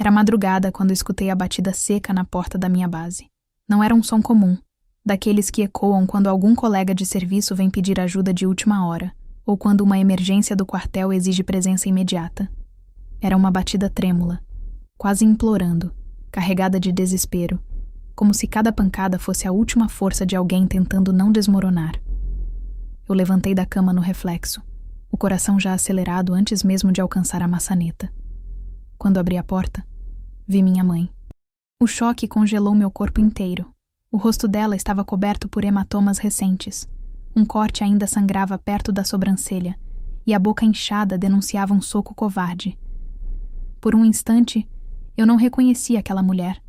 Era madrugada quando escutei a batida seca na porta da minha base. Não era um som comum, daqueles que ecoam quando algum colega de serviço vem pedir ajuda de última hora, ou quando uma emergência do quartel exige presença imediata. Era uma batida trêmula, quase implorando, carregada de desespero, como se cada pancada fosse a última força de alguém tentando não desmoronar. Eu levantei da cama no reflexo, o coração já acelerado antes mesmo de alcançar a maçaneta. Quando abri a porta, vi minha mãe. O choque congelou meu corpo inteiro. O rosto dela estava coberto por hematomas recentes. Um corte ainda sangrava perto da sobrancelha, e a boca inchada denunciava um soco covarde. Por um instante, eu não reconheci aquela mulher,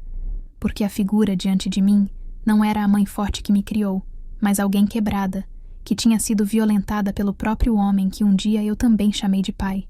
porque a figura diante de mim não era a mãe forte que me criou, mas alguém quebrada, que tinha sido violentada pelo próprio homem que um dia eu também chamei de pai.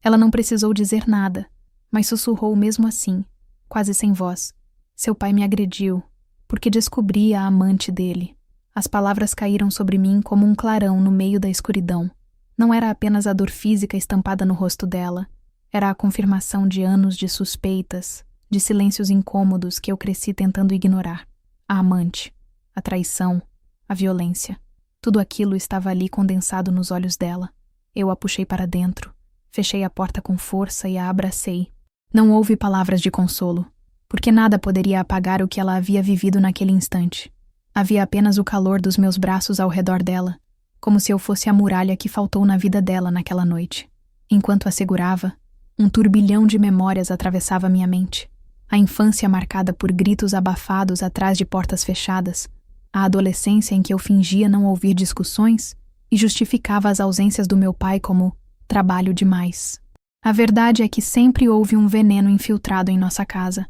Ela não precisou dizer nada, mas sussurrou mesmo assim, quase sem voz. Seu pai me agrediu, porque descobri a amante dele. As palavras caíram sobre mim como um clarão no meio da escuridão. Não era apenas a dor física estampada no rosto dela, era a confirmação de anos de suspeitas, de silêncios incômodos que eu cresci tentando ignorar. A amante, a traição, a violência. Tudo aquilo estava ali condensado nos olhos dela. Eu a puxei para dentro, fechei a porta com força e a abracei. Não houve palavras de consolo, porque nada poderia apagar o que ela havia vivido naquele instante. Havia apenas o calor dos meus braços ao redor dela, como se eu fosse a muralha que faltou na vida dela naquela noite. Enquanto a segurava, um turbilhão de memórias atravessava minha mente. A infância marcada por gritos abafados atrás de portas fechadas, a adolescência em que eu fingia não ouvir discussões e justificava as ausências do meu pai como trabalho demais. A verdade é que sempre houve um veneno infiltrado em nossa casa.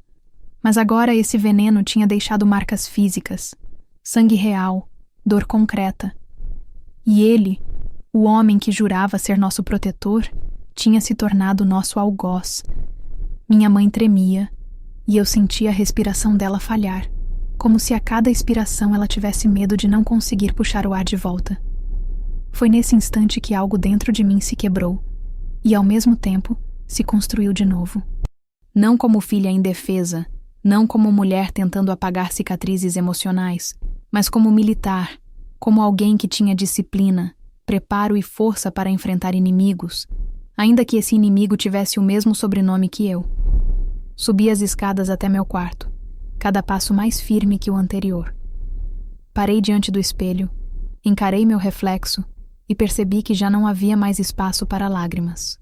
Mas agora esse veneno tinha deixado marcas físicas, sangue real, dor concreta. E ele, o homem que jurava ser nosso protetor, tinha se tornado nosso algoz. Minha mãe tremia, e eu sentia a respiração dela falhar, como se a cada expiração ela tivesse medo de não conseguir puxar o ar de volta. Foi nesse instante que algo dentro de mim se quebrou, e ao mesmo tempo se construiu de novo. Não como filha indefesa, não como mulher tentando apagar cicatrizes emocionais, mas como militar, como alguém que tinha disciplina, preparo e força para enfrentar inimigos, ainda que esse inimigo tivesse o mesmo sobrenome que eu. Subi as escadas até meu quarto, cada passo mais firme que o anterior. Parei diante do espelho, encarei meu reflexo e percebi que já não havia mais espaço para lágrimas.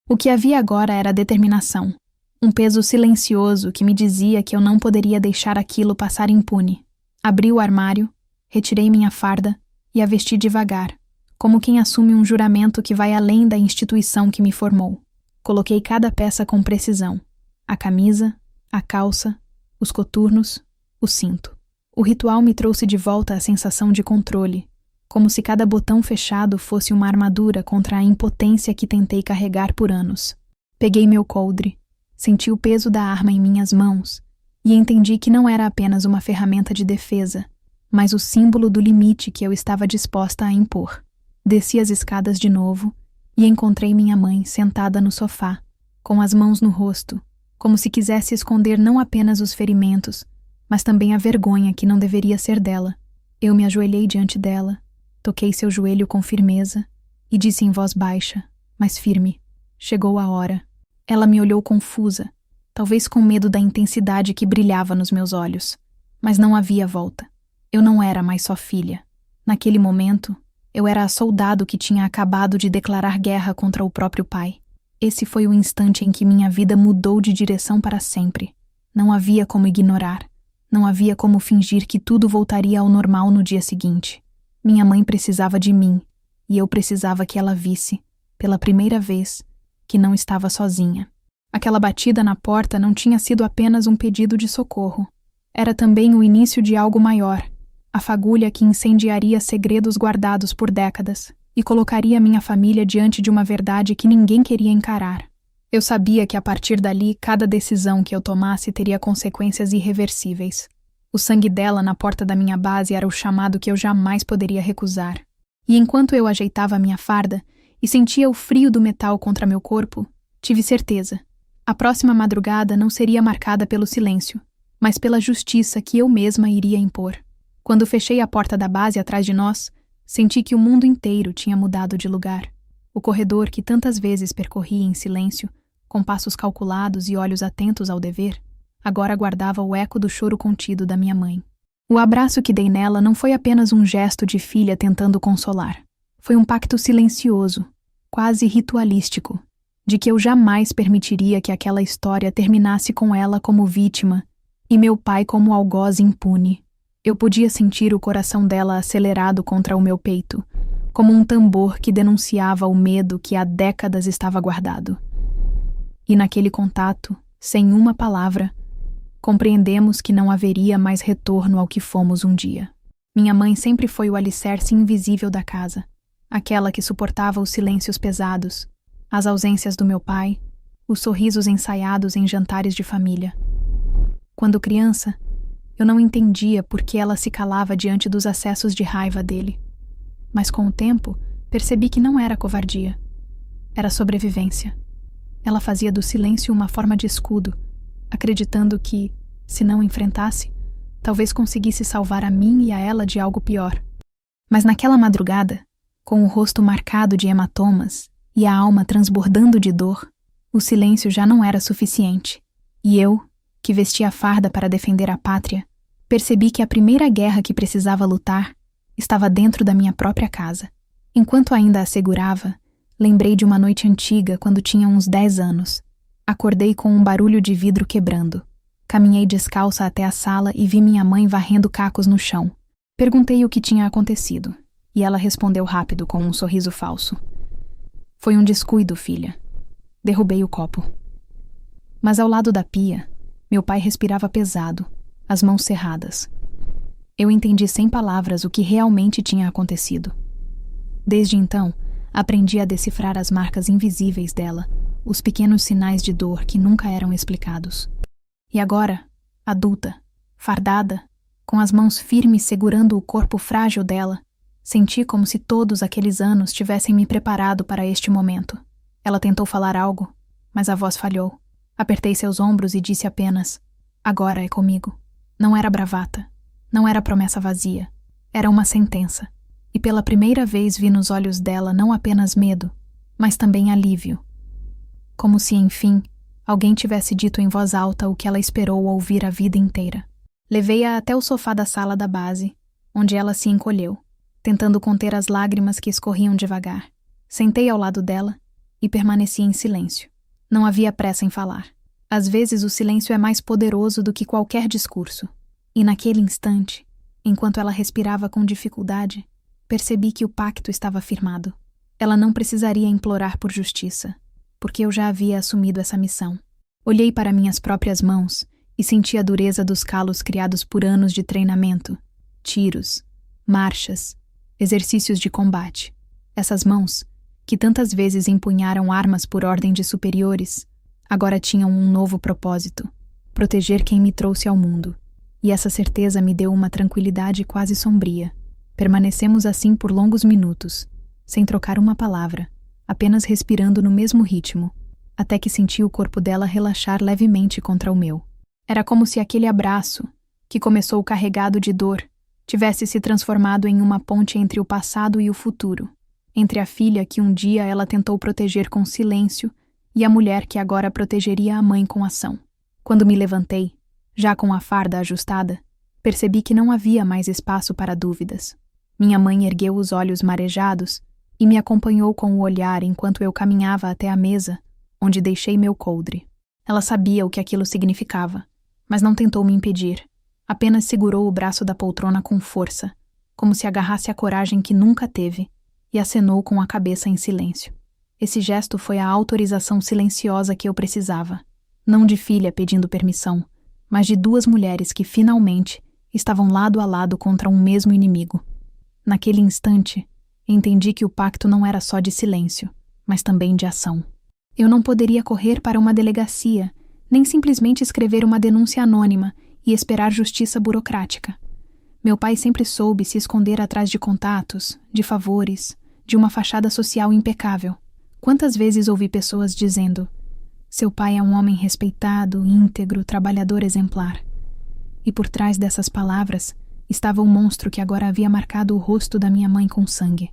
O que havia agora era determinação, um peso silencioso que me dizia que eu não poderia deixar aquilo passar impune. Abri o armário, retirei minha farda e a vesti devagar, como quem assume um juramento que vai além da instituição que me formou. Coloquei cada peça com precisão: a camisa, a calça, os coturnos, o cinto. O ritual me trouxe de volta a sensação de controle, como se cada botão fechado fosse uma armadura contra a impotência que tentei carregar por anos. Peguei meu coldre, senti o peso da arma em minhas mãos e entendi que não era apenas uma ferramenta de defesa, mas o símbolo do limite que eu estava disposta a impor. Desci as escadas de novo e encontrei minha mãe sentada no sofá, com as mãos no rosto, como se quisesse esconder não apenas os ferimentos, mas também a vergonha que não deveria ser dela. Eu me ajoelhei diante dela, toquei seu joelho com firmeza e disse em voz baixa, mas firme: chegou a hora. Ela me olhou confusa, talvez com medo da intensidade que brilhava nos meus olhos. Mas não havia volta. Eu não era mais só filha. Naquele momento, eu era a soldado que tinha acabado de declarar guerra contra o próprio pai. Esse foi o instante em que minha vida mudou de direção para sempre. Não havia como ignorar. Não havia como fingir que tudo voltaria ao normal no dia seguinte. Minha mãe precisava de mim, e eu precisava que ela visse, pela primeira vez, que não estava sozinha. Aquela batida na porta não tinha sido apenas um pedido de socorro. Era também o início de algo maior, a fagulha que incendiaria segredos guardados por décadas e colocaria minha família diante de uma verdade que ninguém queria encarar. Eu sabia que a partir dali, cada decisão que eu tomasse teria consequências irreversíveis. O sangue dela na porta da minha base era o chamado que eu jamais poderia recusar. E enquanto eu ajeitava a minha farda e sentia o frio do metal contra meu corpo, tive certeza. A próxima madrugada não seria marcada pelo silêncio, mas pela justiça que eu mesma iria impor. Quando fechei a porta da base atrás de nós, senti que o mundo inteiro tinha mudado de lugar. O corredor que tantas vezes percorri em silêncio, com passos calculados e olhos atentos ao dever, agora guardava o eco do choro contido da minha mãe. O abraço que dei nela não foi apenas um gesto de filha tentando consolar. Foi um pacto silencioso, quase ritualístico, de que eu jamais permitiria que aquela história terminasse com ela como vítima e meu pai como algoz impune. Eu podia sentir o coração dela acelerado contra o meu peito, como um tambor que denunciava o medo que há décadas estava guardado. E naquele contato, sem uma palavra, compreendemos que não haveria mais retorno ao que fomos um dia. Minha mãe sempre foi o alicerce invisível da casa, aquela que suportava os silêncios pesados, as ausências do meu pai, os sorrisos ensaiados em jantares de família. Quando criança, eu não entendia por que ela se calava diante dos acessos de raiva dele. Mas com o tempo, percebi que não era covardia. Era sobrevivência. Ela fazia do silêncio uma forma de escudo, acreditando que, se não enfrentasse, talvez conseguisse salvar a mim e a ela de algo pior. Mas naquela madrugada, com o rosto marcado de hematomas e a alma transbordando de dor, o silêncio já não era suficiente. E eu, que vestia a farda para defender a pátria, percebi que a primeira guerra que precisava lutar estava dentro da minha própria casa. Enquanto ainda a segurava, lembrei de uma noite antiga quando tinha uns 10 anos. Acordei com um barulho de vidro quebrando. Caminhei descalça até a sala e vi minha mãe varrendo cacos no chão. Perguntei o que tinha acontecido, e ela respondeu rápido com um sorriso falso. Foi um descuido, filha. Derrubei o copo. Mas ao lado da pia, meu pai respirava pesado, as mãos cerradas. Eu entendi sem palavras o que realmente tinha acontecido. Desde então, aprendi a decifrar as marcas invisíveis dela, os pequenos sinais de dor que nunca eram explicados. E agora, adulta, fardada, com as mãos firmes segurando o corpo frágil dela, senti como se todos aqueles anos tivessem me preparado para este momento. Ela tentou falar algo, mas a voz falhou. Apertei seus ombros e disse apenas: agora é comigo. Não era bravata, não era promessa vazia, era uma sentença. E pela primeira vez vi nos olhos dela não apenas medo, mas também alívio. Como se, enfim, alguém tivesse dito em voz alta o que ela esperou ouvir a vida inteira. Levei-a até o sofá da sala da base, onde ela se encolheu, tentando conter as lágrimas que escorriam devagar. Sentei ao lado dela e permaneci em silêncio. Não havia pressa em falar. Às vezes o silêncio é mais poderoso do que qualquer discurso. E naquele instante, enquanto ela respirava com dificuldade, percebi que o pacto estava firmado. Ela não precisaria implorar por justiça, porque eu já havia assumido essa missão. Olhei para minhas próprias mãos e senti a dureza dos calos criados por anos de treinamento, tiros, marchas, exercícios de combate. Essas mãos, que tantas vezes empunharam armas por ordem de superiores, agora tinham um novo propósito: proteger quem me trouxe ao mundo. E essa certeza me deu uma tranquilidade quase sombria. Permanecemos assim por longos minutos, sem trocar uma palavra, apenas respirando no mesmo ritmo, até que senti o corpo dela relaxar levemente contra o meu. Era como se aquele abraço, que começou carregado de dor, tivesse se transformado em uma ponte entre o passado e o futuro, entre a filha que um dia ela tentou proteger com silêncio e a mulher que agora protegeria a mãe com ação. Quando me levantei, já com a farda ajustada, percebi que não havia mais espaço para dúvidas. Minha mãe ergueu os olhos marejados e me acompanhou com o olhar enquanto eu caminhava até a mesa, onde deixei meu coldre. Ela sabia o que aquilo significava, mas não tentou me impedir. Apenas segurou o braço da poltrona com força, como se agarrasse a coragem que nunca teve, e acenou com a cabeça em silêncio. Esse gesto foi a autorização silenciosa que eu precisava, não de filha pedindo permissão, mas de duas mulheres que, finalmente, estavam lado a lado contra um mesmo inimigo. Naquele instante, entendi que o pacto não era só de silêncio, mas também de ação. Eu não poderia correr para uma delegacia, nem simplesmente escrever uma denúncia anônima e esperar justiça burocrática. Meu pai sempre soube se esconder atrás de contatos, de favores, de uma fachada social impecável. Quantas vezes ouvi pessoas dizendo: Seu pai é um homem respeitado, íntegro, trabalhador exemplar. E por trás dessas palavras estava o monstro que agora havia marcado o rosto da minha mãe com sangue.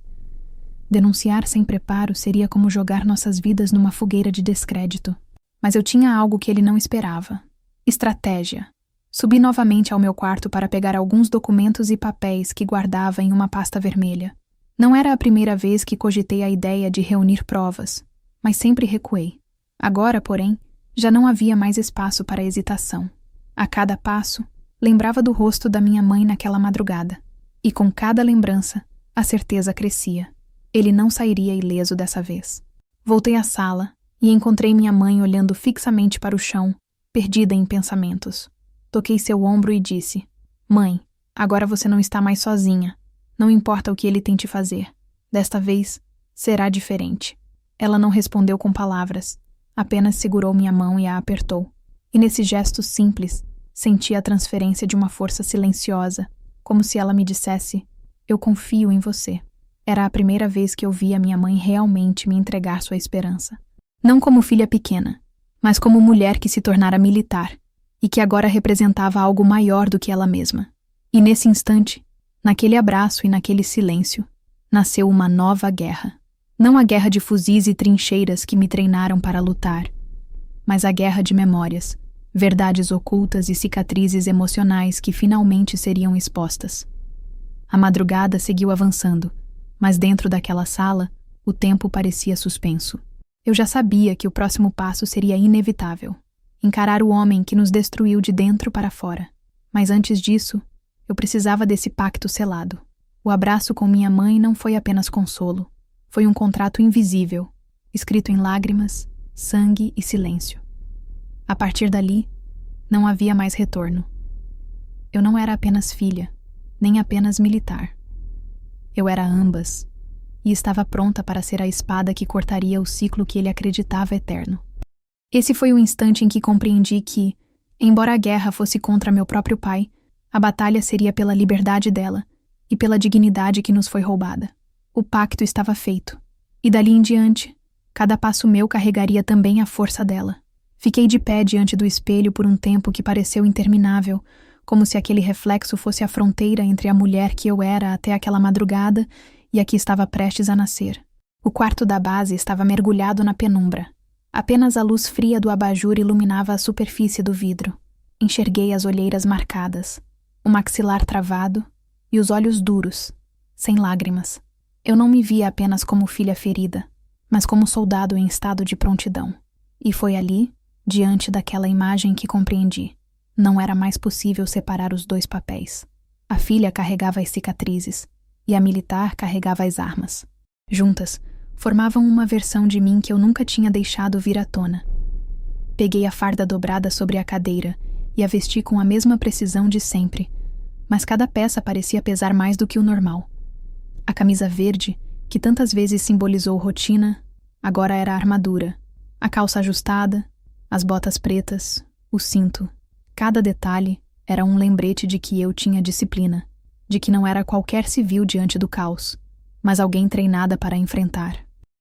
Denunciar sem preparo seria como jogar nossas vidas numa fogueira de descrédito. Mas eu tinha algo que ele não esperava. Estratégia. Subi novamente ao meu quarto para pegar alguns documentos e papéis que guardava em uma pasta vermelha. Não era a primeira vez que cogitei a ideia de reunir provas, mas sempre recuei. Agora, porém, já não havia mais espaço para hesitação. A cada passo, lembrava do rosto da minha mãe naquela madrugada. E com cada lembrança, a certeza crescia. Ele não sairia ileso dessa vez. Voltei à sala e encontrei minha mãe olhando fixamente para o chão, perdida em pensamentos. Toquei seu ombro e disse: Mãe, agora você não está mais sozinha. Não importa o que ele tente fazer. Desta vez, será diferente. Ela não respondeu com palavras. Apenas segurou minha mão e a apertou. E nesse gesto simples, senti a transferência de uma força silenciosa, como se ela me dissesse: eu confio em você. Era a primeira vez que eu via minha mãe realmente me entregar sua esperança. Não como filha pequena, mas como mulher que se tornara militar e que agora representava algo maior do que ela mesma. E nesse instante, naquele abraço e naquele silêncio, nasceu uma nova guerra. Não a guerra de fuzis e trincheiras que me treinaram para lutar, mas a guerra de memórias, verdades ocultas e cicatrizes emocionais que finalmente seriam expostas. A madrugada seguiu avançando, mas dentro daquela sala, o tempo parecia suspenso. Eu já sabia que o próximo passo seria inevitável. Encarar o homem que nos destruiu de dentro para fora. Mas antes disso, eu precisava desse pacto selado. O abraço com minha mãe não foi apenas consolo. Foi um contrato invisível, escrito em lágrimas, sangue e silêncio. A partir dali, não havia mais retorno. Eu não era apenas filha, nem apenas militar. Eu era ambas, e estava pronta para ser a espada que cortaria o ciclo que ele acreditava eterno. Esse foi o instante em que compreendi que, embora a guerra fosse contra meu próprio pai, a batalha seria pela liberdade dela e pela dignidade que nos foi roubada. O pacto estava feito, e dali em diante, cada passo meu carregaria também a força dela. Fiquei de pé diante do espelho por um tempo que pareceu interminável, como se aquele reflexo fosse a fronteira entre a mulher que eu era até aquela madrugada e a que estava prestes a nascer. O quarto da base estava mergulhado na penumbra. Apenas a luz fria do abajur iluminava a superfície do vidro. Enxerguei as olheiras marcadas, o maxilar travado e os olhos duros, sem lágrimas. Eu não me via apenas como filha ferida, mas como soldado em estado de prontidão. E foi ali, diante daquela imagem, que compreendi. Não era mais possível separar os dois papéis. A filha carregava as cicatrizes e a militar carregava as armas. Juntas, formavam uma versão de mim que eu nunca tinha deixado vir à tona. Peguei a farda dobrada sobre a cadeira e a vesti com a mesma precisão de sempre, mas cada peça parecia pesar mais do que o normal. A camisa verde, que tantas vezes simbolizou rotina, agora era armadura. A calça ajustada, as botas pretas, o cinto. Cada detalhe era um lembrete de que eu tinha disciplina, de que não era qualquer civil diante do caos, mas alguém treinada para enfrentar.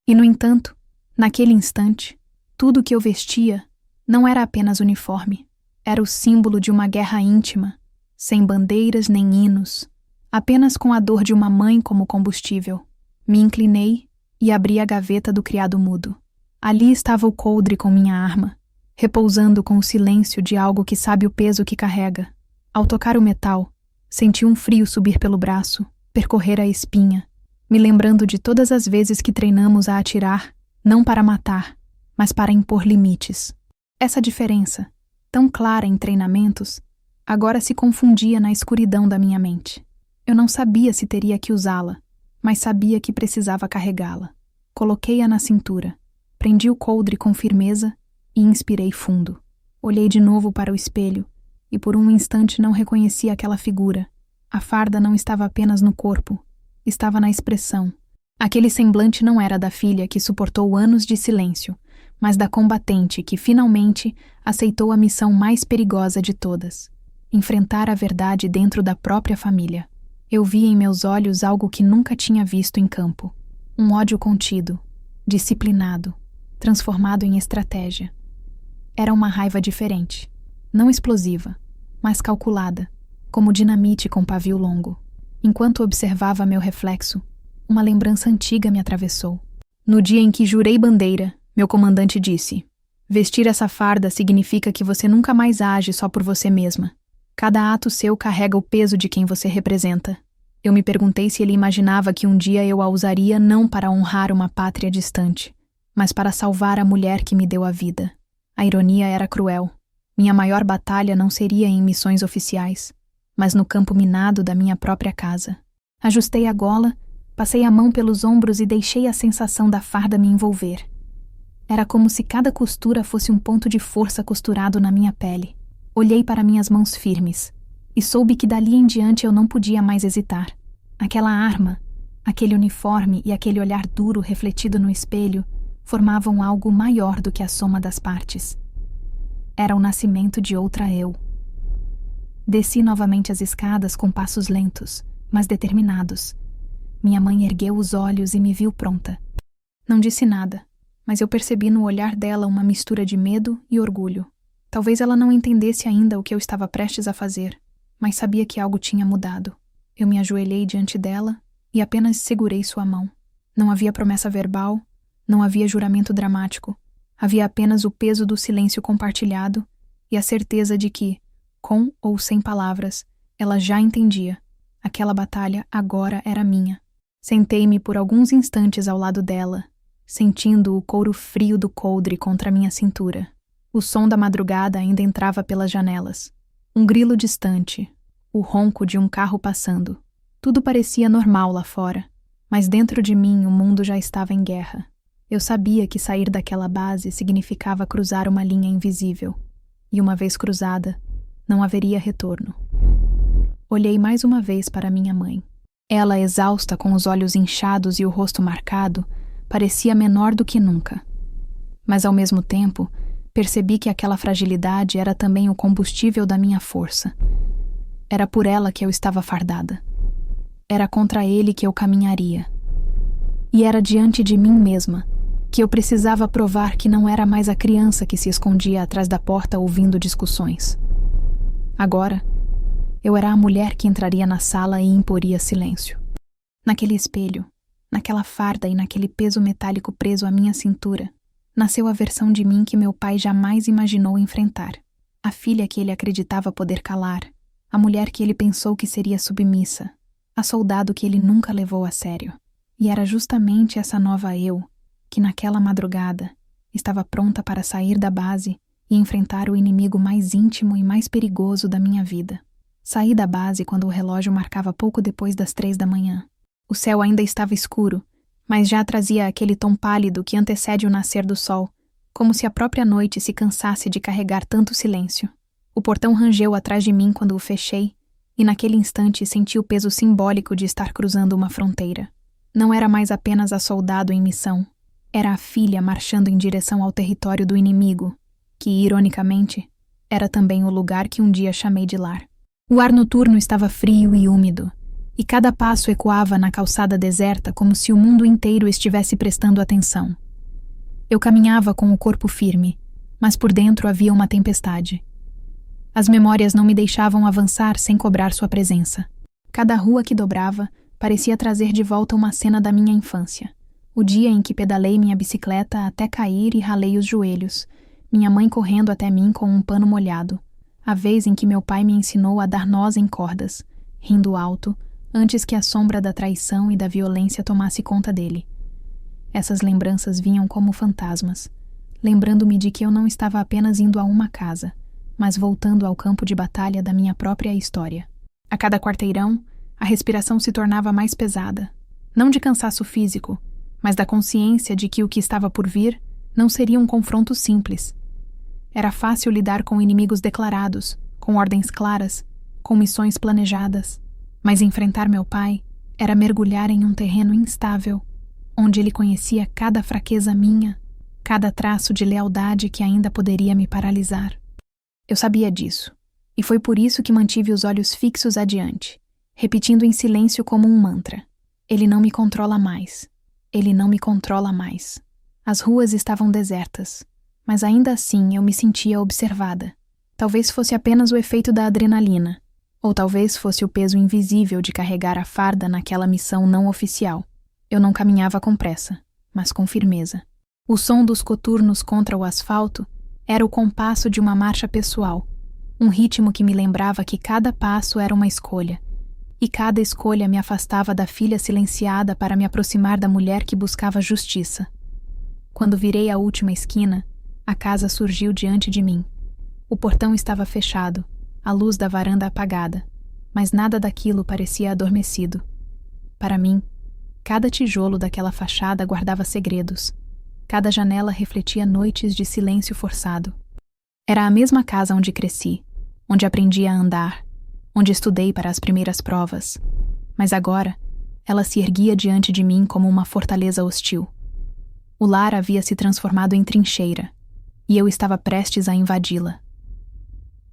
E, no entanto, naquele instante, tudo o que eu vestia não era apenas uniforme. Era o símbolo de uma guerra íntima, sem bandeiras nem hinos, apenas com a dor de uma mãe como combustível. Me inclinei e abri a gaveta do criado mudo. Ali estava o coldre com minha arma, repousando com o silêncio de algo que sabe o peso que carrega. Ao tocar o metal, senti um frio subir pelo braço, percorrer a espinha, me lembrando de todas as vezes que treinamos a atirar, não para matar, mas para impor limites. Essa diferença, tão clara em treinamentos, agora se confundia na escuridão da minha mente. Eu não sabia se teria que usá-la, mas sabia que precisava carregá-la. Coloquei-a na cintura, prendi o coldre com firmeza e inspirei fundo. Olhei de novo para o espelho e por um instante não reconheci aquela figura. A farda não estava apenas no corpo, estava na expressão. Aquele semblante não era da filha que suportou anos de silêncio, mas da combatente que finalmente aceitou a missão mais perigosa de todas: enfrentar a verdade dentro da própria família. Eu vi em meus olhos algo que nunca tinha visto em campo. Um ódio contido, disciplinado, transformado em estratégia. Era uma raiva diferente. Não explosiva, mas calculada, como dinamite com pavio longo. Enquanto observava meu reflexo, uma lembrança antiga me atravessou. No dia em que jurei bandeira, meu comandante disse: vestir essa farda significa que você nunca mais age só por você mesma. Cada ato seu carrega o peso de quem você representa. Eu me perguntei se ele imaginava que um dia eu a usaria não para honrar uma pátria distante, mas para salvar a mulher que me deu a vida. A ironia era cruel. Minha maior batalha não seria em missões oficiais, mas no campo minado da minha própria casa. Ajustei a gola, passei a mão pelos ombros e deixei a sensação da farda me envolver. Era como se cada costura fosse um ponto de força costurado na minha pele. Olhei para minhas mãos firmes e soube que dali em diante eu não podia mais hesitar. Aquela arma, aquele uniforme e aquele olhar duro refletido no espelho formavam algo maior do que a soma das partes. Era o nascimento de outra eu. Desci novamente as escadas com passos lentos, mas determinados. Minha mãe ergueu os olhos e me viu pronta. Não disse nada, mas eu percebi no olhar dela uma mistura de medo e orgulho. Talvez ela não entendesse ainda o que eu estava prestes a fazer, mas sabia que algo tinha mudado. Eu me ajoelhei diante dela e apenas segurei sua mão. Não havia promessa verbal, não havia juramento dramático. Havia apenas o peso do silêncio compartilhado e a certeza de que, com ou sem palavras, ela já entendia. Aquela batalha agora era minha. Sentei-me por alguns instantes ao lado dela, sentindo o couro frio do coldre contra minha cintura. O som da madrugada ainda entrava pelas janelas. Um grilo distante, o ronco de um carro passando. Tudo parecia normal lá fora, mas dentro de mim o mundo já estava em guerra. Eu sabia que sair daquela base significava cruzar uma linha invisível, e uma vez cruzada, não haveria retorno. Olhei mais uma vez para minha mãe. Ela, exausta, com os olhos inchados e o rosto marcado, parecia menor do que nunca. Mas, ao mesmo tempo, percebi que aquela fragilidade era também o combustível da minha força. Era por ela que eu estava fardada. Era contra ele que eu caminharia. E era diante de mim mesma que eu precisava provar que não era mais a criança que se escondia atrás da porta ouvindo discussões. Agora, eu era a mulher que entraria na sala e imporia silêncio. Naquele espelho, naquela farda e naquele peso metálico preso à minha cintura, nasceu a versão de mim que meu pai jamais imaginou enfrentar. A filha que ele acreditava poder calar, a mulher que ele pensou que seria submissa, a soldado que ele nunca levou a sério. E era justamente essa nova eu que, naquela madrugada, estava pronta para sair da base e enfrentar o inimigo mais íntimo e mais perigoso da minha vida. Saí da base quando o relógio marcava pouco depois das 3 da manhã. O céu ainda estava escuro, mas já trazia aquele tom pálido que antecede o nascer do sol, como se a própria noite se cansasse de carregar tanto silêncio. O portão rangeu atrás de mim quando o fechei, e naquele instante senti o peso simbólico de estar cruzando uma fronteira. Não era mais apenas a soldado em missão, era a filha marchando em direção ao território do inimigo, que, ironicamente, era também o lugar que um dia chamei de lar. O ar noturno estava frio e úmido, e cada passo ecoava na calçada deserta como se o mundo inteiro estivesse prestando atenção. Eu caminhava com o corpo firme, mas por dentro havia uma tempestade. As memórias não me deixavam avançar sem cobrar sua presença. Cada rua que dobrava parecia trazer de volta uma cena da minha infância. O dia em que pedalei minha bicicleta até cair e ralei os joelhos, minha mãe correndo até mim com um pano molhado. A vez em que meu pai me ensinou a dar nós em cordas, rindo alto, antes que a sombra da traição e da violência tomasse conta dele. Essas lembranças vinham como fantasmas, lembrando-me de que eu não estava apenas indo a uma casa, mas voltando ao campo de batalha da minha própria história. A cada quarteirão, a respiração se tornava mais pesada, não de cansaço físico, mas da consciência de que o que estava por vir não seria um confronto simples. Era fácil lidar com inimigos declarados, com ordens claras, com missões planejadas, mas enfrentar meu pai era mergulhar em um terreno instável, onde ele conhecia cada fraqueza minha, cada traço de lealdade que ainda poderia me paralisar. Eu sabia disso, e foi por isso que mantive os olhos fixos adiante, repetindo em silêncio como um mantra: ele não me controla mais. Ele não me controla mais. As ruas estavam desertas. mas ainda assim eu me sentia observada. Talvez fosse apenas o efeito da adrenalina, ou talvez fosse o peso invisível de carregar a farda naquela missão não oficial. Eu não caminhava com pressa, mas com firmeza. O som dos coturnos contra o asfalto era o compasso de uma marcha pessoal, um ritmo que me lembrava que cada passo era uma escolha, e cada escolha me afastava da filha silenciada para me aproximar da mulher que buscava justiça. Quando virei a última esquina, a casa surgiu diante de mim. O portão estava fechado, a luz da varanda apagada, mas nada daquilo parecia adormecido. Para mim, cada tijolo daquela fachada guardava segredos. Cada janela refletia noites de silêncio forçado. Era a mesma casa onde cresci, onde aprendi a andar, onde estudei para as primeiras provas. Mas agora, ela se erguia diante de mim como uma fortaleza hostil. O lar havia se transformado em trincheira, e eu estava prestes a invadi-la.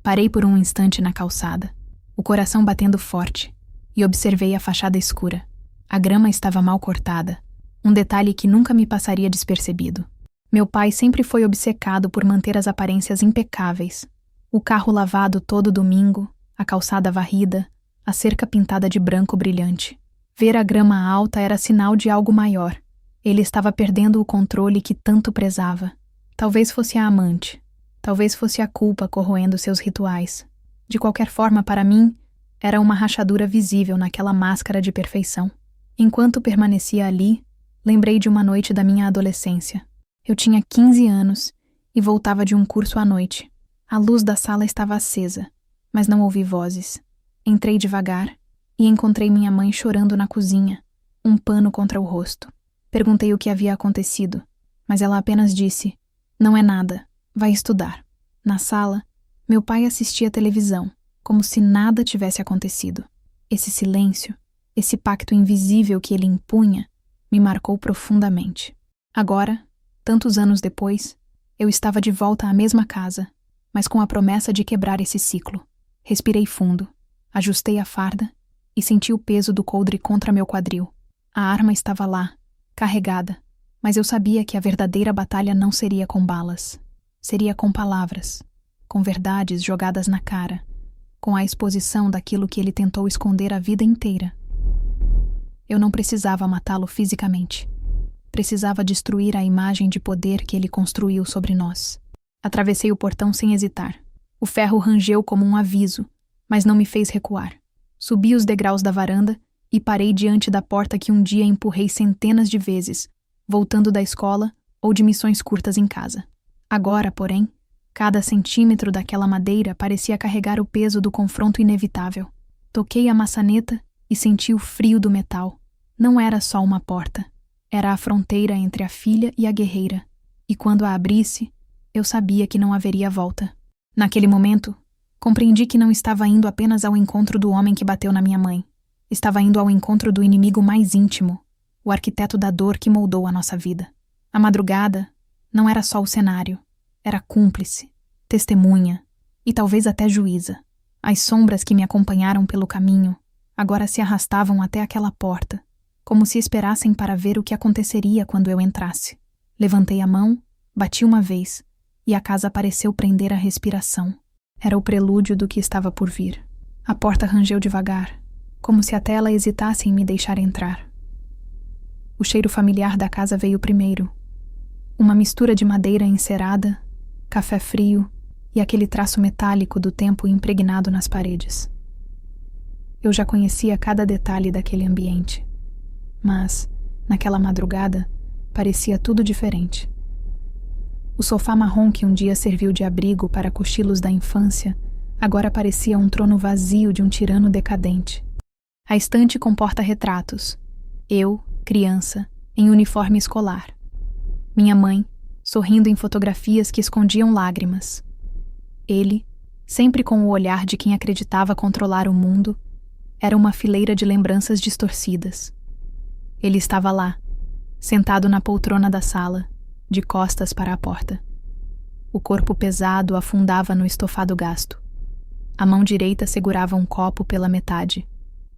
Parei por um instante na calçada, o coração batendo forte, e observei a fachada escura. A grama estava mal cortada, um detalhe que nunca me passaria despercebido. Meu pai sempre foi obcecado por manter as aparências impecáveis. O carro lavado todo domingo, a calçada varrida, a cerca pintada de branco brilhante. Ver a grama alta era sinal de algo maior. Ele estava perdendo o controle que tanto prezava. Talvez fosse a amante. Talvez fosse a culpa corroendo seus rituais. De qualquer forma, para mim, era uma rachadura visível naquela máscara de perfeição. Enquanto permanecia ali, lembrei de uma noite da minha adolescência. Eu tinha 15 anos e voltava de um curso à noite. A luz da sala estava acesa, mas não ouvi vozes. Entrei devagar e encontrei minha mãe chorando na cozinha, um pano contra o rosto. Perguntei o que havia acontecido, mas ela apenas disse: "Não é nada, vai estudar." Na sala, meu pai assistia à televisão, como se nada tivesse acontecido. Esse silêncio, esse pacto invisível que ele impunha, me marcou profundamente. Agora, tantos anos depois, eu estava de volta à mesma casa, mas com a promessa de quebrar esse ciclo. Respirei fundo, ajustei a farda e senti o peso do coldre contra meu quadril. A arma estava lá, carregada, mas eu sabia que a verdadeira batalha não seria com balas. Seria com palavras, com verdades jogadas na cara, com a exposição daquilo que ele tentou esconder a vida inteira. Eu não precisava matá-lo fisicamente. Precisava destruir a imagem de poder que ele construiu sobre nós. Atravessei o portão sem hesitar. O ferro rangeu como um aviso, mas não me fez recuar. Subi os degraus da varanda e parei diante da porta que um dia empurrei centenas de vezes, voltando da escola ou de missões curtas em casa. Agora, porém, cada centímetro daquela madeira parecia carregar o peso do confronto inevitável. Toquei a maçaneta e senti o frio do metal. Não era só uma porta. Era a fronteira entre a filha e a guerreira. E quando a abrisse, eu sabia que não haveria volta. Naquele momento, compreendi que não estava indo apenas ao encontro do homem que bateu na minha mãe. Estava indo ao encontro do inimigo mais íntimo, o arquiteto da dor que moldou a nossa vida. A madrugada não era só o cenário. Era cúmplice, testemunha e talvez até juíza. As sombras que me acompanharam pelo caminho agora se arrastavam até aquela porta, como se esperassem para ver o que aconteceria quando eu entrasse. Levantei a mão, bati uma vez, e a casa pareceu prender a respiração. Era o prelúdio do que estava por vir. A porta rangeu devagar, como se até ela hesitasse em me deixar entrar. O cheiro familiar da casa veio primeiro. Uma mistura de madeira encerada, café frio e aquele traço metálico do tempo impregnado nas paredes. Eu já conhecia cada detalhe daquele ambiente. Mas, naquela madrugada, parecia tudo diferente. O sofá marrom que um dia serviu de abrigo para cochilos da infância agora parecia um trono vazio de um tirano decadente. A estante com porta-retratos. Eu, criança, em uniforme escolar. Minha mãe, sorrindo em fotografias que escondiam lágrimas. Ele, sempre com o olhar de quem acreditava controlar o mundo, era uma fileira de lembranças distorcidas. Ele estava lá, sentado na poltrona da sala, de costas para a porta. O corpo pesado afundava no estofado gasto. A mão direita segurava um copo pela metade,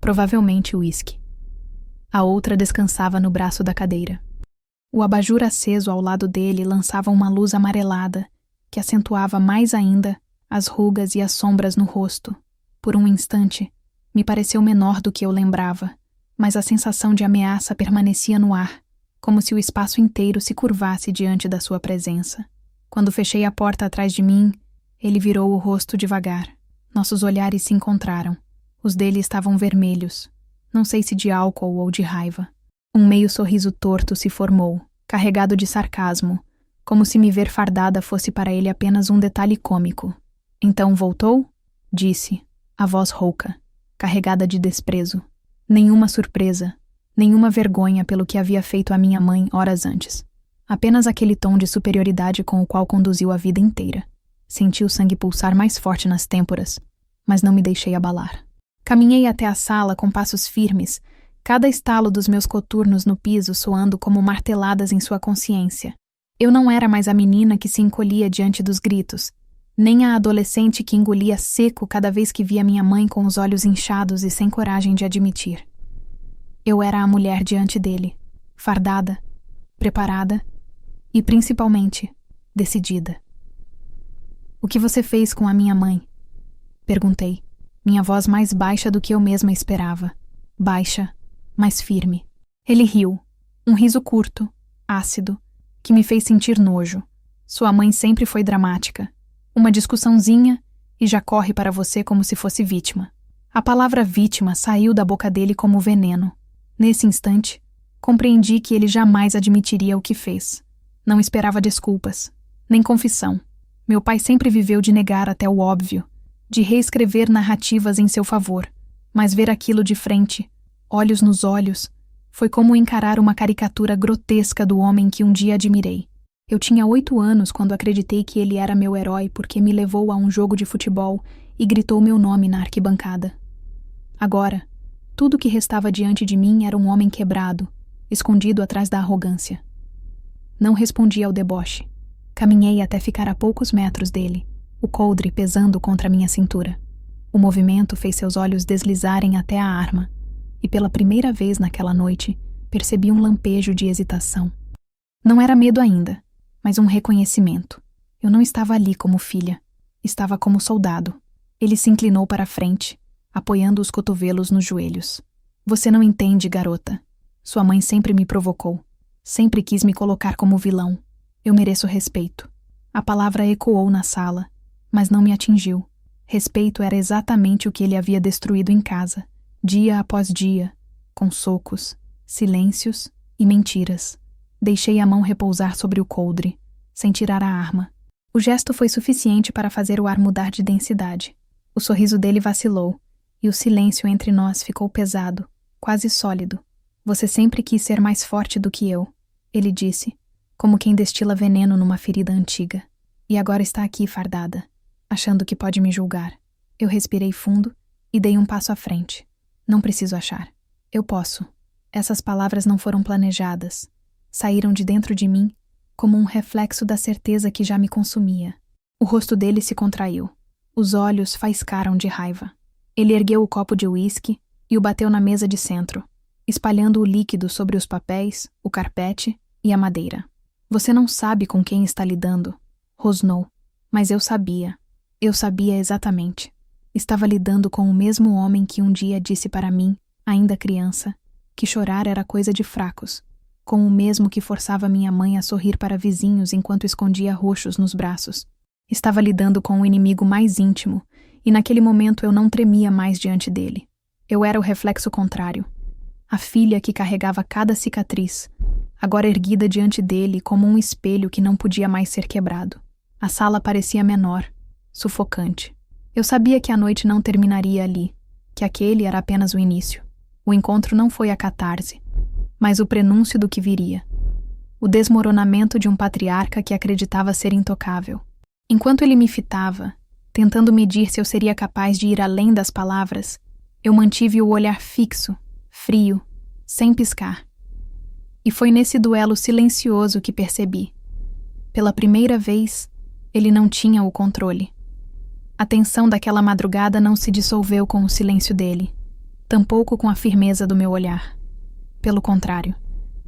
provavelmente uísque. A outra descansava no braço da cadeira. O abajur aceso ao lado dele lançava uma luz amarelada, que acentuava mais ainda as rugas e as sombras no rosto. Por um instante, me pareceu menor do que eu lembrava, mas a sensação de ameaça permanecia no ar, como se o espaço inteiro se curvasse diante da sua presença. Quando fechei a porta atrás de mim, ele virou o rosto devagar. Nossos olhares se encontraram. Os dele estavam vermelhos, não sei se de álcool ou de raiva. Um meio sorriso torto se formou, carregado de sarcasmo, como se me ver fardada fosse para ele apenas um detalhe cômico. Então voltou? Disse, a voz rouca, carregada de desprezo. Nenhuma surpresa, nenhuma vergonha pelo que havia feito a minha mãe horas antes. Apenas aquele tom de superioridade com o qual conduziu a vida inteira. Senti o sangue pulsar mais forte nas têmporas, mas não me deixei abalar. Caminhei até a sala com passos firmes, cada estalo dos meus coturnos no piso soando como marteladas em sua consciência. Eu não era mais a menina que se encolhia diante dos gritos, nem a adolescente que engolia seco cada vez que via minha mãe com os olhos inchados e sem coragem de admitir. Eu era a mulher diante dele, fardada, preparada e, principalmente, decidida. "O que você fez com a minha mãe?" Perguntei, minha voz mais baixa do que eu mesma esperava. Baixa, mas firme. Ele riu, um riso curto, ácido, que me fez sentir nojo. Sua mãe sempre foi dramática. Uma discussãozinha e já corre para você como se fosse vítima. A palavra vítima saiu da boca dele como veneno. Nesse instante, compreendi que ele jamais admitiria o que fez. Não esperava desculpas, nem confissão. Meu pai sempre viveu de negar até o óbvio, de reescrever narrativas em seu favor, mas ver aquilo de frente, olhos nos olhos, foi como encarar uma caricatura grotesca do homem que um dia admirei. Eu tinha 8 anos quando acreditei que ele era meu herói porque me levou a um jogo de futebol e gritou meu nome na arquibancada. Agora, tudo que restava diante de mim era um homem quebrado, escondido atrás da arrogância. Não respondi ao deboche. Caminhei até ficar a poucos metros dele, o coldre pesando contra minha cintura. O movimento fez seus olhos deslizarem até a arma, e pela primeira vez naquela noite, percebi um lampejo de hesitação. Não era medo ainda, mas um reconhecimento. Eu não estava ali como filha, estava como soldado. Ele se inclinou para a frente, apoiando os cotovelos nos joelhos. "Você não entende, garota. Sua mãe sempre me provocou. Sempre quis me colocar como vilão. Eu mereço respeito." A palavra ecoou na sala, mas não me atingiu. Respeito era exatamente o que ele havia destruído em casa, dia após dia, com socos, silêncios e mentiras. Deixei a mão repousar sobre o coldre, sem tirar a arma. O gesto foi suficiente para fazer o ar mudar de densidade. O sorriso dele vacilou, e o silêncio entre nós ficou pesado, quase sólido. "Você sempre quis ser mais forte do que eu", ele disse, como quem destila veneno numa ferida antiga. "E agora está aqui fardada, achando que pode me julgar." Eu respirei fundo e dei um passo à frente. "Não preciso achar. Eu posso." Essas palavras não foram planejadas. Saíram de dentro de mim como um reflexo da certeza que já me consumia. O rosto dele se contraiu. Os olhos faiscaram de raiva. Ele ergueu o copo de uísque e o bateu na mesa de centro, espalhando o líquido sobre os papéis, o carpete e a madeira. "Você não sabe com quem está lidando", rosnou. Mas eu sabia. Eu sabia exatamente. Estava lidando com o mesmo homem que um dia disse para mim, ainda criança, que chorar era coisa de fracos, com o mesmo que forçava minha mãe a sorrir para vizinhos enquanto escondia roxos nos braços. Estava lidando com o inimigo mais íntimo, e naquele momento eu não tremia mais diante dele. Eu era o reflexo contrário. A filha que carregava cada cicatriz, agora erguida diante dele como um espelho que não podia mais ser quebrado. A sala parecia menor, sufocante. Eu sabia que a noite não terminaria ali, que aquele era apenas o início. O encontro não foi a catarse, mas o prenúncio do que viria. O desmoronamento de um patriarca que acreditava ser intocável. Enquanto ele me fitava, tentando medir se eu seria capaz de ir além das palavras, eu mantive o olhar fixo, frio, sem piscar. E foi nesse duelo silencioso que percebi. Pela primeira vez, ele não tinha o controle. A tensão daquela madrugada não se dissolveu com o silêncio dele, tampouco com a firmeza do meu olhar. Pelo contrário,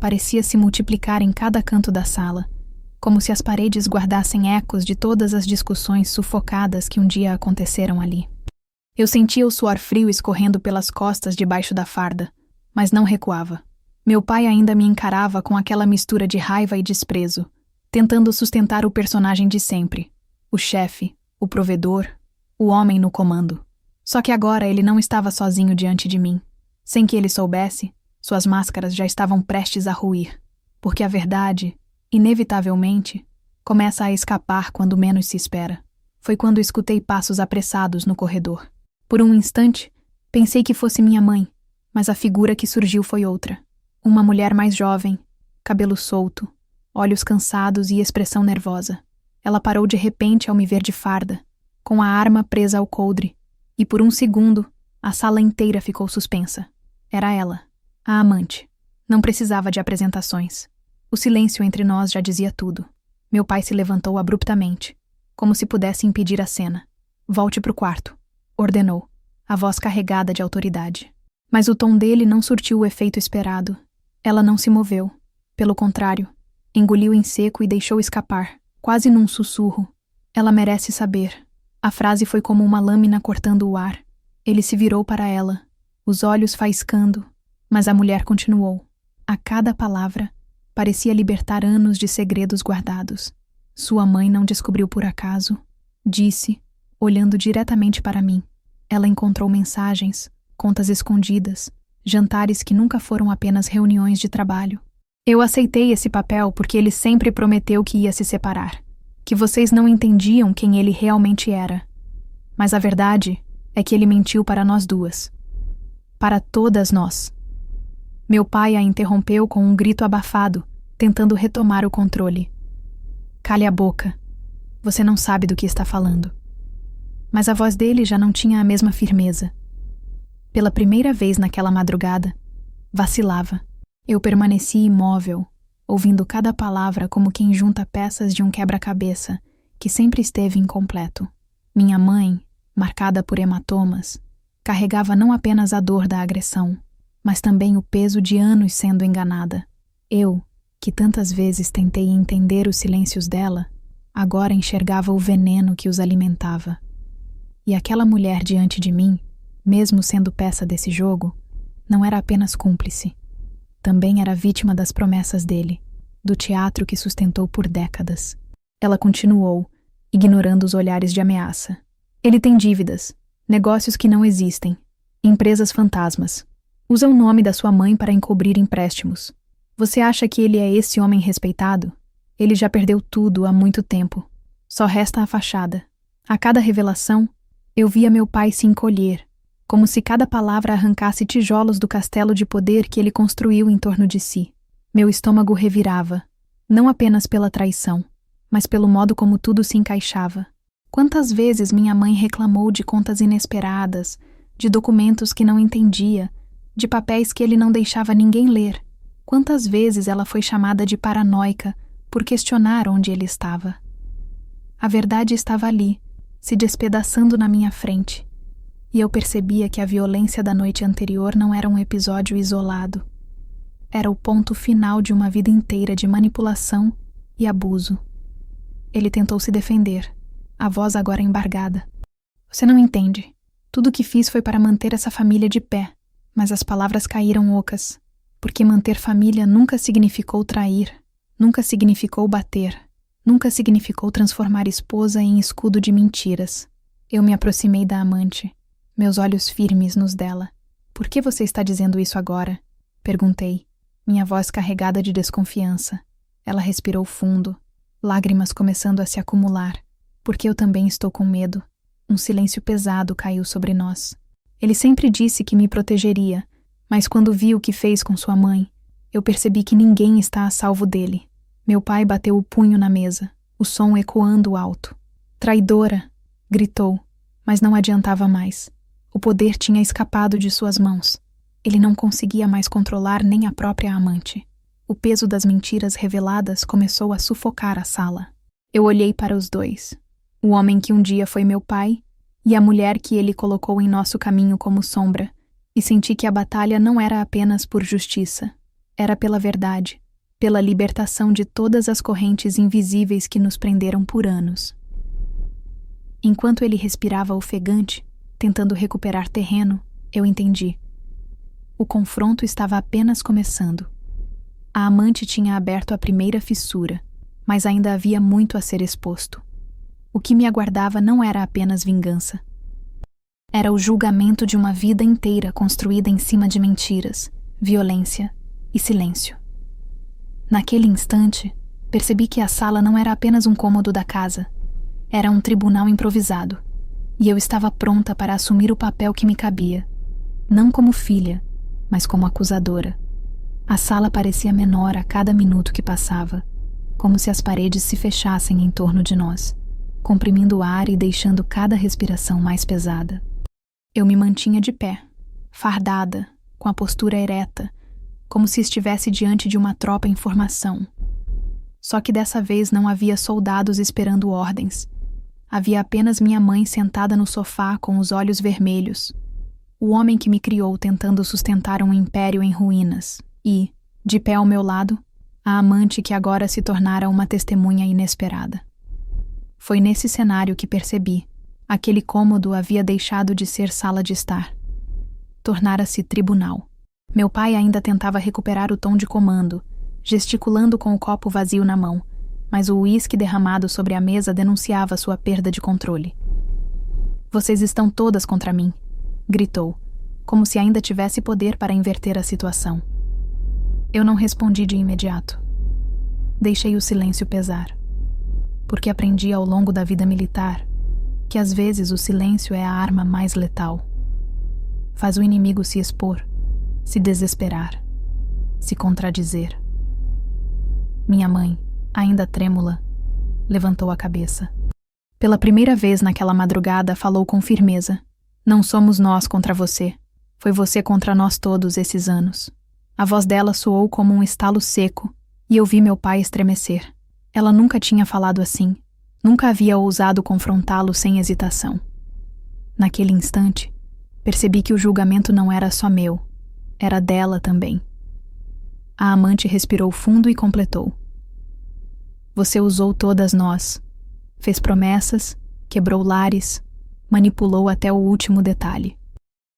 parecia se multiplicar em cada canto da sala, como se as paredes guardassem ecos de todas as discussões sufocadas que um dia aconteceram ali. Eu sentia o suor frio escorrendo pelas costas debaixo da farda, mas não recuava. Meu pai ainda me encarava com aquela mistura de raiva e desprezo, tentando sustentar o personagem de sempre, o chefe, o provedor, o homem no comando. Só que agora ele não estava sozinho diante de mim. Sem que ele soubesse, suas máscaras já estavam prestes a ruir, porque a verdade, inevitavelmente, começa a escapar quando menos se espera. Foi quando escutei passos apressados no corredor. Por um instante, pensei que fosse minha mãe, mas a figura que surgiu foi outra. Uma mulher mais jovem, cabelo solto, olhos cansados e expressão nervosa. Ela parou de repente ao me ver de farda, com a arma presa ao coldre, e por um segundo, a sala inteira ficou suspensa. Era ela, a amante. Não precisava de apresentações. O silêncio entre nós já dizia tudo. Meu pai se levantou abruptamente, como se pudesse impedir a cena. "Volte para o quarto", ordenou, a voz carregada de autoridade. Mas o tom dele não surtiu o efeito esperado. Ela não se moveu. Pelo contrário, engoliu em seco e deixou escapar, quase num sussurro: "Ela merece saber." A frase foi como uma lâmina cortando o ar. Ele se virou para ela, os olhos faiscando, mas a mulher continuou. A cada palavra, parecia libertar anos de segredos guardados. "Sua mãe não descobriu por acaso", disse, olhando diretamente para mim. "Ela encontrou mensagens, contas escondidas, jantares que nunca foram apenas reuniões de trabalho. Eu aceitei esse papel porque ele sempre prometeu que ia se separar, que vocês não entendiam quem ele realmente era. Mas a verdade é que ele mentiu para nós duas. Para todas nós." Meu pai a interrompeu com um grito abafado, tentando retomar o controle. "Cale a boca. Você não sabe do que está falando." Mas a voz dele já não tinha a mesma firmeza. Pela primeira vez naquela madrugada, vacilava. Eu permaneci imóvel, ouvindo cada palavra como quem junta peças de um quebra-cabeça que sempre esteve incompleto. Minha mãe, marcada por hematomas, carregava não apenas a dor da agressão, mas também o peso de anos sendo enganada. Eu, que tantas vezes tentei entender os silêncios dela, agora enxergava o veneno que os alimentava. E aquela mulher diante de mim, mesmo sendo peça desse jogo, não era apenas cúmplice. Também era vítima das promessas dele, do teatro que sustentou por décadas. Ela continuou, ignorando os olhares de ameaça. "Ele tem dívidas, negócios que não existem, empresas fantasmas. Usa o nome da sua mãe para encobrir empréstimos. Você acha que ele é esse homem respeitado? Ele já perdeu tudo há muito tempo. Só resta a fachada." A cada revelação, eu via meu pai se encolher, como se cada palavra arrancasse tijolos do castelo de poder que ele construiu em torno de si. Meu estômago revirava, não apenas pela traição, mas pelo modo como tudo se encaixava. Quantas vezes minha mãe reclamou de contas inesperadas, de documentos que não entendia, de papéis que ele não deixava ninguém ler. Quantas vezes ela foi chamada de paranoica por questionar onde ele estava. A verdade estava ali, se despedaçando na minha frente, e eu percebia que a violência da noite anterior não era um episódio isolado. Era o ponto final de uma vida inteira de manipulação e abuso. Ele tentou se defender, a voz agora embargada. "Você não entende. Tudo o que fiz foi para manter essa família de pé." Mas as palavras caíram ocas, porque manter família nunca significou trair, nunca significou bater, nunca significou transformar esposa em escudo de mentiras. Eu me aproximei da amante, meus olhos firmes nos dela. "Por que você está dizendo isso agora?" perguntei, minha voz carregada de desconfiança. Ela respirou fundo, lágrimas começando a se acumular, porque eu também estou com medo. Um silêncio pesado caiu sobre nós. Ele sempre disse que me protegeria, mas quando vi o que fez com sua mãe, eu percebi que ninguém está a salvo dele. Meu pai bateu o punho na mesa, o som ecoando alto. "Traidora!" gritou, mas não adiantava mais. O poder tinha escapado de suas mãos. Ele não conseguia mais controlar nem a própria amante. O peso das mentiras reveladas começou a sufocar a sala. Eu olhei para os dois. O homem que um dia foi meu pai e a mulher que ele colocou em nosso caminho como sombra, e senti que a batalha não era apenas por justiça, era pela verdade, pela libertação de todas as correntes invisíveis que nos prenderam por anos. Enquanto ele respirava ofegante, tentando recuperar terreno, eu entendi. O confronto estava apenas começando. A amante tinha aberto a primeira fissura, mas ainda havia muito a ser exposto. O que me aguardava não era apenas vingança. Era o julgamento de uma vida inteira construída em cima de mentiras, violência e silêncio. Naquele instante, percebi que a sala não era apenas um cômodo da casa. Era um tribunal improvisado, e eu estava pronta para assumir o papel que me cabia. Não como filha, mas como acusadora. A sala parecia menor a cada minuto que passava, como se as paredes se fechassem em torno de nós, comprimindo o ar e deixando cada respiração mais pesada. Eu me mantinha de pé, fardada, com a postura ereta, como se estivesse diante de uma tropa em formação. Só que dessa vez não havia soldados esperando ordens. Havia apenas minha mãe sentada no sofá com os olhos vermelhos, o homem que me criou tentando sustentar um império em ruínas, e, de pé ao meu lado, a amante que agora se tornara uma testemunha inesperada. Foi nesse cenário que percebi. Aquele cômodo havia deixado de ser sala de estar. Tornara-se tribunal. Meu pai ainda tentava recuperar o tom de comando, gesticulando com o copo vazio na mão, mas o uísque derramado sobre a mesa denunciava sua perda de controle. "Vocês estão todas contra mim", gritou, como se ainda tivesse poder para inverter a situação. Eu não respondi de imediato. Deixei o silêncio pesar, porque aprendi ao longo da vida militar que às vezes o silêncio é a arma mais letal. Faz o inimigo se expor, se desesperar, se contradizer. Minha mãe, ainda trêmula, levantou a cabeça. Pela primeira vez naquela madrugada falou com firmeza. "Não somos nós contra você. Foi você contra nós todos esses anos." A voz dela soou como um estalo seco, e eu vi meu pai estremecer. Ela nunca tinha falado assim. Nunca havia ousado confrontá-lo sem hesitação. Naquele instante, percebi que o julgamento não era só meu, era dela também. A amante respirou fundo e completou. "Você usou todas nós. Fez promessas, quebrou lares, manipulou até o último detalhe.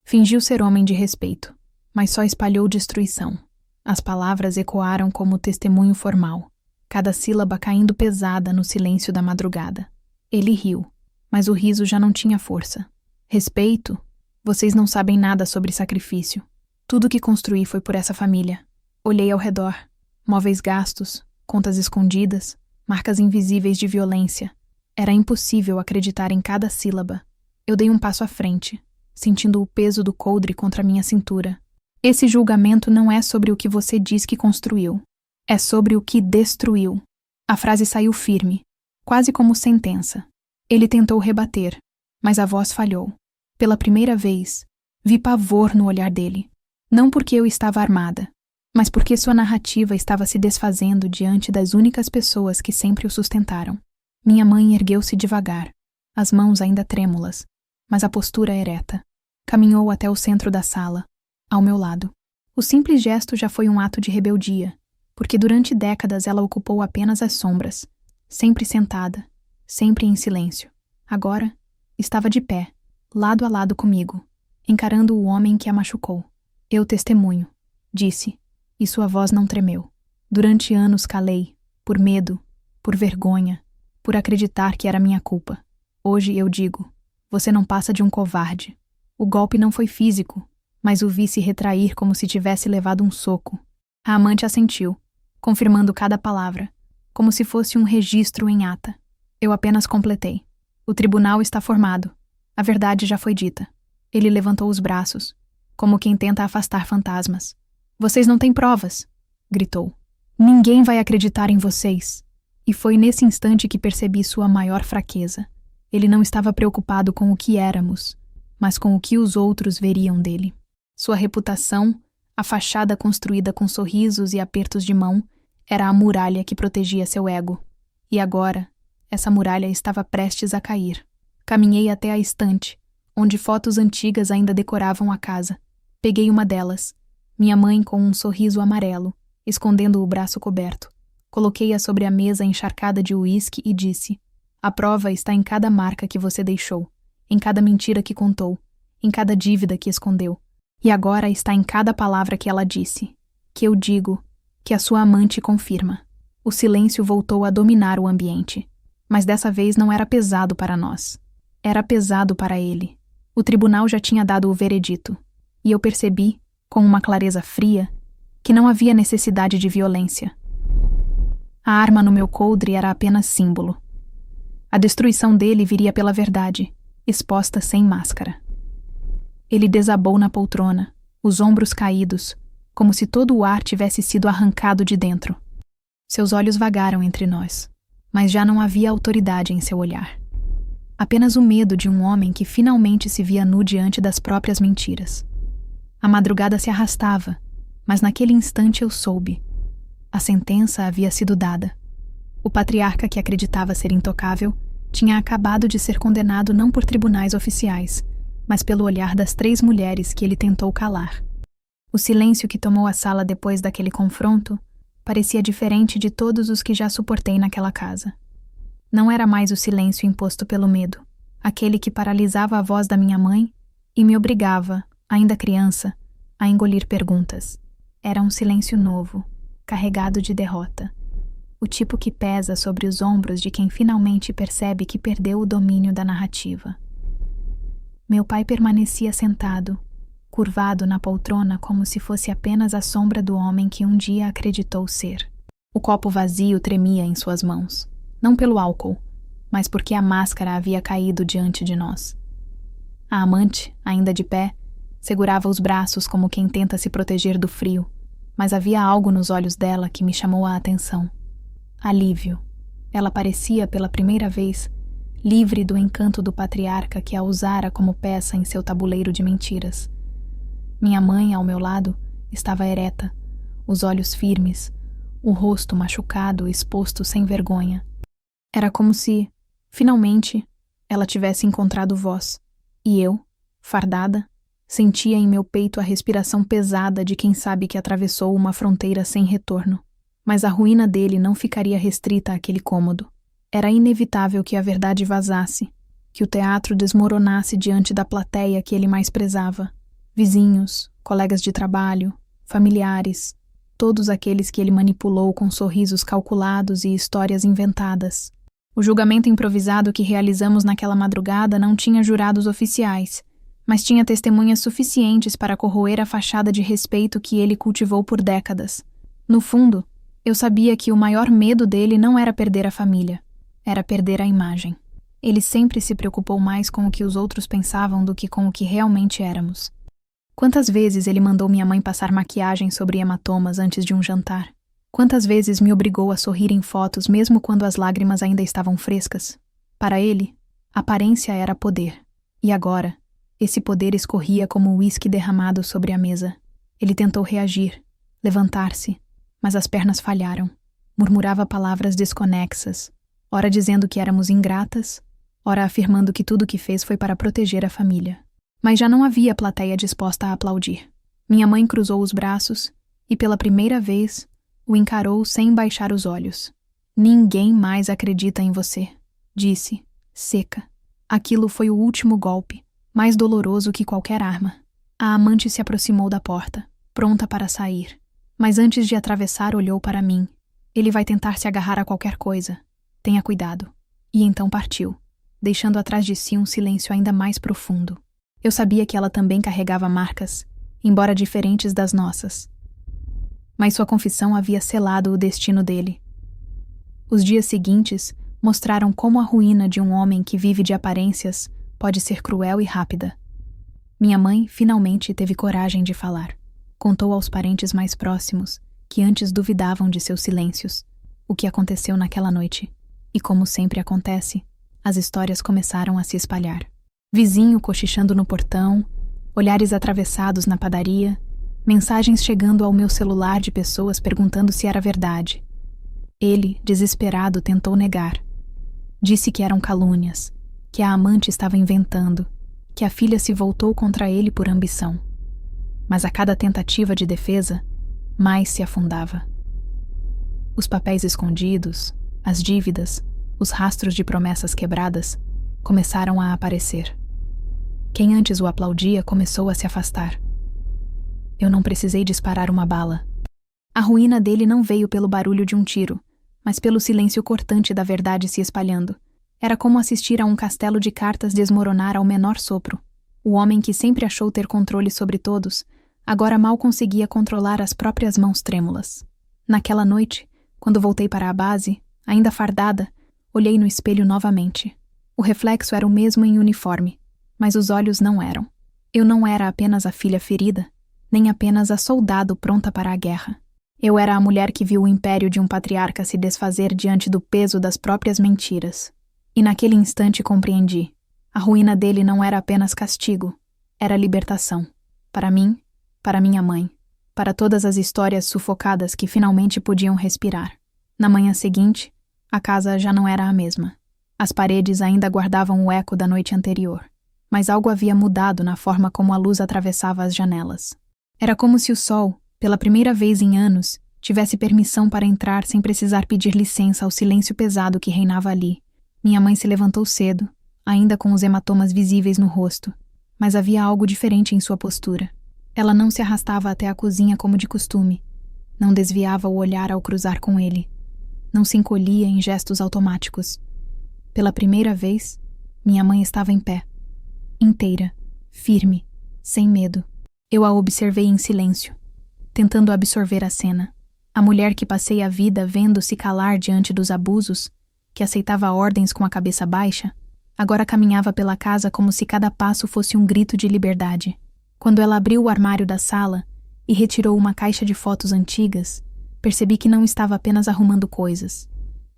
Fingiu ser homem de respeito, mas só espalhou destruição." As palavras ecoaram como testemunho formal, cada sílaba caindo pesada no silêncio da madrugada. Ele riu, mas o riso já não tinha força. "Respeito? Vocês não sabem nada sobre sacrifício. Tudo que construí foi por essa família." Olhei ao redor. Móveis gastos, contas escondidas, marcas invisíveis de violência. Era impossível acreditar em cada sílaba. Eu dei um passo à frente, sentindo o peso do coldre contra minha cintura. "Esse julgamento não é sobre o que você diz que construiu. É sobre o que destruiu." A frase saiu firme, quase como sentença. Ele tentou rebater, mas a voz falhou. Pela primeira vez, vi pavor no olhar dele. Não porque eu estava armada, mas porque sua narrativa estava se desfazendo diante das únicas pessoas que sempre o sustentaram. Minha mãe ergueu-se devagar, as mãos ainda trêmulas, mas a postura ereta. Caminhou até o centro da sala, ao meu lado. O simples gesto já foi um ato de rebeldia, porque durante décadas ela ocupou apenas as sombras, sempre sentada, sempre em silêncio. Agora, estava de pé, lado a lado comigo, encarando o homem que a machucou. "Eu testemunho", disse, e sua voz não tremeu. "Durante anos calei, por medo, por vergonha, por acreditar que era minha culpa. Hoje eu digo, você não passa de um covarde. O golpe não foi físico, mas o vi se retrair como se tivesse levado um soco." A amante assentiu, confirmando cada palavra, como se fosse um registro em ata. Eu apenas completei. "O tribunal está formado. A verdade já foi dita." Ele levantou os braços, como quem tenta afastar fantasmas. "Vocês não têm provas", gritou. "Ninguém vai acreditar em vocês." E foi nesse instante que percebi sua maior fraqueza. Ele não estava preocupado com o que éramos, mas com o que os outros veriam dele. Sua reputação, a fachada construída com sorrisos e apertos de mão, era a muralha que protegia seu ego. E agora, essa muralha estava prestes a cair. Caminhei até a estante, onde fotos antigas ainda decoravam a casa. Peguei uma delas, minha mãe com um sorriso amarelo, escondendo o braço coberto. Coloquei-a sobre a mesa encharcada de uísque e disse: a prova está em cada marca que você deixou, em cada mentira que contou, em cada dívida que escondeu. E agora está em cada palavra que ela disse, que eu digo, que a sua amante confirma. O silêncio voltou a dominar o ambiente. Mas dessa vez não era pesado para nós. Era pesado para ele. O tribunal já tinha dado o veredito. E eu percebi, com uma clareza fria, que não havia necessidade de violência. A arma no meu coldre era apenas símbolo. A destruição dele viria pela verdade, exposta sem máscara. Ele desabou na poltrona, os ombros caídos, como se todo o ar tivesse sido arrancado de dentro. Seus olhos vagaram entre nós, mas já não havia autoridade em seu olhar. Apenas o medo de um homem que finalmente se via nu diante das próprias mentiras. A madrugada se arrastava, mas naquele instante eu soube. A sentença havia sido dada. O patriarca que acreditava ser intocável tinha acabado de ser condenado não por tribunais oficiais, mas pelo olhar das 3 mulheres que ele tentou calar. O silêncio que tomou a sala depois daquele confronto parecia diferente de todos os que já suportei naquela casa. Não era mais o silêncio imposto pelo medo, aquele que paralisava a voz da minha mãe e me obrigava, ainda criança, a engolir perguntas. Era um silêncio novo, carregado de derrota. O tipo que pesa sobre os ombros de quem finalmente percebe que perdeu o domínio da narrativa. Meu pai permanecia sentado, curvado na poltrona como se fosse apenas a sombra do homem que um dia acreditou ser. O copo vazio tremia em suas mãos, não pelo álcool, mas porque a máscara havia caído diante de nós. A amante, ainda de pé, segurava os braços como quem tenta se proteger do frio, mas havia algo nos olhos dela que me chamou a atenção. Alívio. Ela parecia, pela primeira vez, livre do encanto do patriarca que a usara como peça em seu tabuleiro de mentiras. Minha mãe, ao meu lado, estava ereta, os olhos firmes, o rosto machucado, exposto sem vergonha. Era como se, finalmente, ela tivesse encontrado voz. E eu, fardada, sentia em meu peito a respiração pesada de quem sabe que atravessou uma fronteira sem retorno. Mas a ruína dele não ficaria restrita àquele cômodo. Era inevitável que a verdade vazasse, que o teatro desmoronasse diante da plateia que ele mais prezava. Vizinhos, colegas de trabalho, familiares, todos aqueles que ele manipulou com sorrisos calculados e histórias inventadas. O julgamento improvisado que realizamos naquela madrugada não tinha jurados oficiais, mas tinha testemunhas suficientes para corroer a fachada de respeito que ele cultivou por décadas. No fundo, eu sabia que o maior medo dele não era perder a família, era perder a imagem. Ele sempre se preocupou mais com o que os outros pensavam do que com o que realmente éramos. Quantas vezes ele mandou minha mãe passar maquiagem sobre hematomas antes de um jantar? Quantas vezes me obrigou a sorrir em fotos mesmo quando as lágrimas ainda estavam frescas? Para ele, aparência era poder. E agora, esse poder escorria como uísque derramado sobre a mesa. Ele tentou reagir, levantar-se, mas as pernas falharam. Murmurava palavras desconexas, ora dizendo que éramos ingratas, ora afirmando que tudo o que fez foi para proteger a família. Mas já não havia plateia disposta a aplaudir. Minha mãe cruzou os braços e, pela primeira vez, o encarou sem baixar os olhos. Ninguém mais acredita em você, disse, seca. Aquilo foi o último golpe, mais doloroso que qualquer arma. A amante se aproximou da porta, pronta para sair. Mas antes de atravessar, olhou para mim. Ele vai tentar se agarrar a qualquer coisa. Tenha cuidado. E então partiu, deixando atrás de si um silêncio ainda mais profundo. Eu sabia que ela também carregava marcas, embora diferentes das nossas. Mas sua confissão havia selado o destino dele. Os dias seguintes mostraram como a ruína de um homem que vive de aparências pode ser cruel e rápida. Minha mãe finalmente teve coragem de falar. Contou aos parentes mais próximos, que antes duvidavam de seus silêncios, o que aconteceu naquela noite. E como sempre acontece, as histórias começaram a se espalhar. Vizinho cochichando no portão, olhares atravessados na padaria, mensagens chegando ao meu celular de pessoas perguntando se era verdade. Ele, desesperado, tentou negar. Disse que eram calúnias, que a amante estava inventando, que a filha se voltou contra ele por ambição. Mas a cada tentativa de defesa, mais se afundava. Os papéis escondidos, as dívidas, os rastros de promessas quebradas começaram a aparecer. Quem antes o aplaudia começou a se afastar. Eu não precisei disparar uma bala. A ruína dele não veio pelo barulho de um tiro, mas pelo silêncio cortante da verdade se espalhando. Era como assistir a um castelo de cartas desmoronar ao menor sopro. O homem que sempre achou ter controle sobre todos, agora mal conseguia controlar as próprias mãos trêmulas. Naquela noite, quando voltei para a base, ainda fardada, olhei no espelho novamente. O reflexo era o mesmo em uniforme, mas os olhos não eram. Eu não era apenas a filha ferida, nem apenas a soldado pronta para a guerra. Eu era a mulher que viu o império de um patriarca se desfazer diante do peso das próprias mentiras. E naquele instante compreendi. A ruína dele não era apenas castigo, era libertação. Para mim, para minha mãe, para todas as histórias sufocadas que finalmente podiam respirar. Na manhã seguinte, a casa já não era a mesma. As paredes ainda guardavam o eco da noite anterior, mas algo havia mudado na forma como a luz atravessava as janelas. Era como se o sol, pela primeira vez em anos, tivesse permissão para entrar sem precisar pedir licença ao silêncio pesado que reinava ali. Minha mãe se levantou cedo, ainda com os hematomas visíveis no rosto, mas havia algo diferente em sua postura. Ela não se arrastava até a cozinha como de costume, não desviava o olhar ao cruzar com ele, não se encolhia em gestos automáticos. Pela primeira vez, minha mãe estava em pé, inteira, firme, sem medo. Eu a observei em silêncio, tentando absorver a cena. A mulher que passei a vida vendo se calar diante dos abusos, que aceitava ordens com a cabeça baixa, agora caminhava pela casa como se cada passo fosse um grito de liberdade. Quando ela abriu o armário da sala e retirou uma caixa de fotos antigas, percebi que não estava apenas arrumando coisas.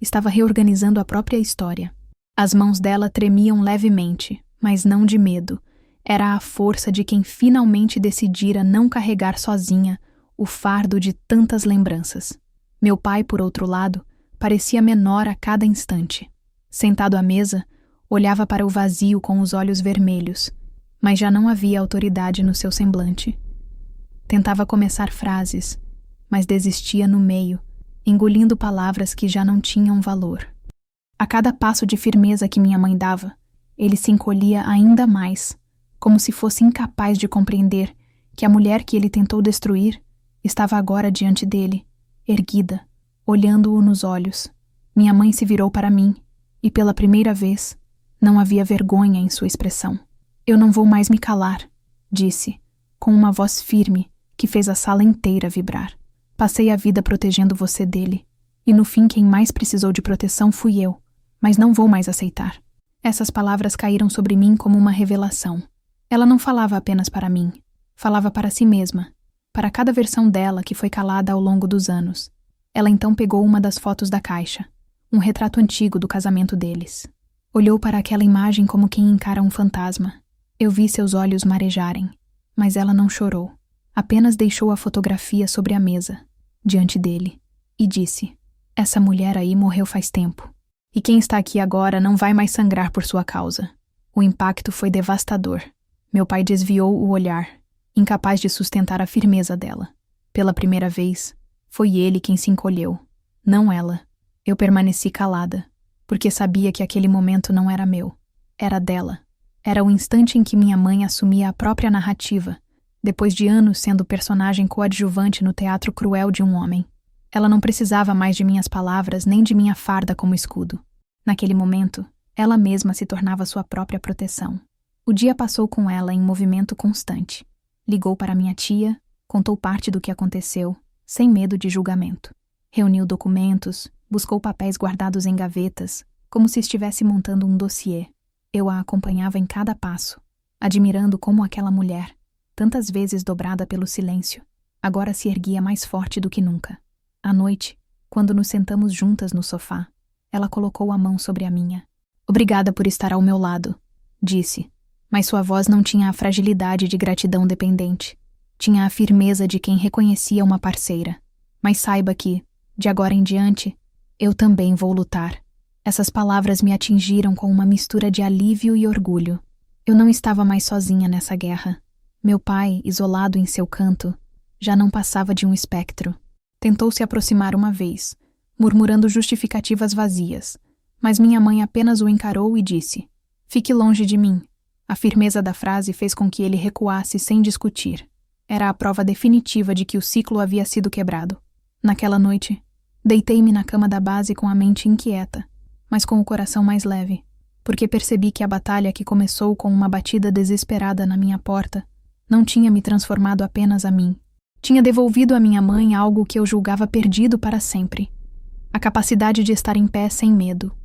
Estava reorganizando a própria história. As mãos dela tremiam levemente, mas não de medo. Era a força de quem finalmente decidira não carregar sozinha o fardo de tantas lembranças. Meu pai, por outro lado, parecia menor a cada instante. Sentado à mesa, olhava para o vazio com os olhos vermelhos, mas já não havia autoridade no seu semblante. Tentava começar frases, mas desistia no meio, engolindo palavras que já não tinham valor. A cada passo de firmeza que minha mãe dava, ele se encolhia ainda mais, como se fosse incapaz de compreender que a mulher que ele tentou destruir estava agora diante dele, erguida, olhando-o nos olhos. Minha mãe se virou para mim, e pela primeira vez, não havia vergonha em sua expressão. Eu não vou mais me calar, disse, com uma voz firme que fez a sala inteira vibrar. Passei a vida protegendo você dele, e no fim quem mais precisou de proteção fui eu, mas não vou mais aceitar. Essas palavras caíram sobre mim como uma revelação. Ela não falava apenas para mim, falava para si mesma, para cada versão dela que foi calada ao longo dos anos. Ela então pegou uma das fotos da caixa, um retrato antigo do casamento deles. Olhou para aquela imagem como quem encara um fantasma. Eu vi seus olhos marejarem, mas ela não chorou. Apenas deixou a fotografia sobre a mesa, diante dele, e disse: "Essa mulher aí morreu faz tempo. E quem está aqui agora não vai mais sangrar por sua causa." O impacto foi devastador. Meu pai desviou o olhar, incapaz de sustentar a firmeza dela. Pela primeira vez, foi ele quem se encolheu, não ela. Eu permaneci calada, porque sabia que aquele momento não era meu, era dela. Era o instante em que minha mãe assumia a própria narrativa, depois de anos sendo personagem coadjuvante no teatro cruel de um homem. Ela não precisava mais de minhas palavras nem de minha farda como escudo. Naquele momento, ela mesma se tornava sua própria proteção. O dia passou com ela em movimento constante. Ligou para minha tia, contou parte do que aconteceu, sem medo de julgamento. Reuniu documentos, buscou papéis guardados em gavetas, como se estivesse montando um dossiê. Eu a acompanhava em cada passo, admirando como aquela mulher, tantas vezes dobrada pelo silêncio, agora se erguia mais forte do que nunca. À noite, quando nos sentamos juntas no sofá, ela colocou a mão sobre a minha. "Obrigada por estar ao meu lado", disse, mas sua voz não tinha a fragilidade de gratidão dependente. Tinha a firmeza de quem reconhecia uma parceira. "Mas saiba que, de agora em diante, eu também vou lutar." Essas palavras me atingiram com uma mistura de alívio e orgulho. Eu não estava mais sozinha nessa guerra. Meu pai, isolado em seu canto, já não passava de um espectro. Tentou se aproximar uma vez, murmurando justificativas vazias, mas minha mãe apenas o encarou e disse: "Fique longe de mim." A firmeza da frase fez com que ele recuasse sem discutir. Era a prova definitiva de que o ciclo havia sido quebrado. Naquela noite, deitei-me na cama da base com a mente inquieta, mas com o coração mais leve, porque percebi que a batalha que começou com uma batida desesperada na minha porta não tinha me transformado apenas a mim. Tinha devolvido à minha mãe algo que eu julgava perdido para sempre: a capacidade de estar em pé sem medo.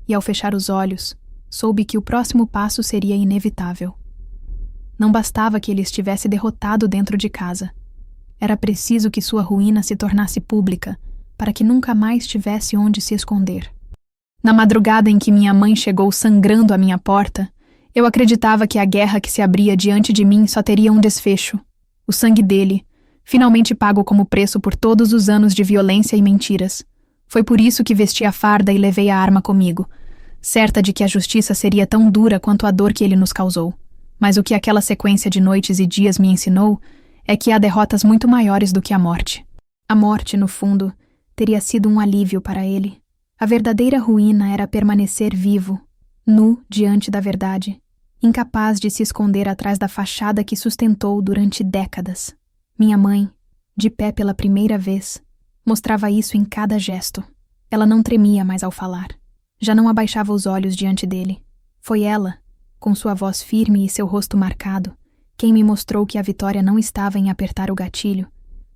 E ao fechar os olhos, soube que o próximo passo seria inevitável. Não bastava que ele estivesse derrotado dentro de casa. Era preciso que sua ruína se tornasse pública, para que nunca mais tivesse onde se esconder. Na madrugada em que minha mãe chegou sangrando à minha porta, eu acreditava que a guerra que se abria diante de mim só teria um desfecho: o sangue dele, finalmente pago como preço por todos os anos de violência e mentiras. Foi por isso que vesti a farda e levei a arma comigo, certa de que a justiça seria tão dura quanto a dor que ele nos causou. Mas o que aquela sequência de noites e dias me ensinou é que há derrotas muito maiores do que a morte. A morte, no fundo, teria sido um alívio para ele. A verdadeira ruína era permanecer vivo, nu diante da verdade, incapaz de se esconder atrás da fachada que sustentou durante décadas. Minha mãe, de pé pela primeira vez, mostrava isso em cada gesto. Ela não tremia mais ao falar. Já não abaixava os olhos diante dele. Foi ela, com sua voz firme e seu rosto marcado, quem me mostrou que a vitória não estava em apertar o gatilho,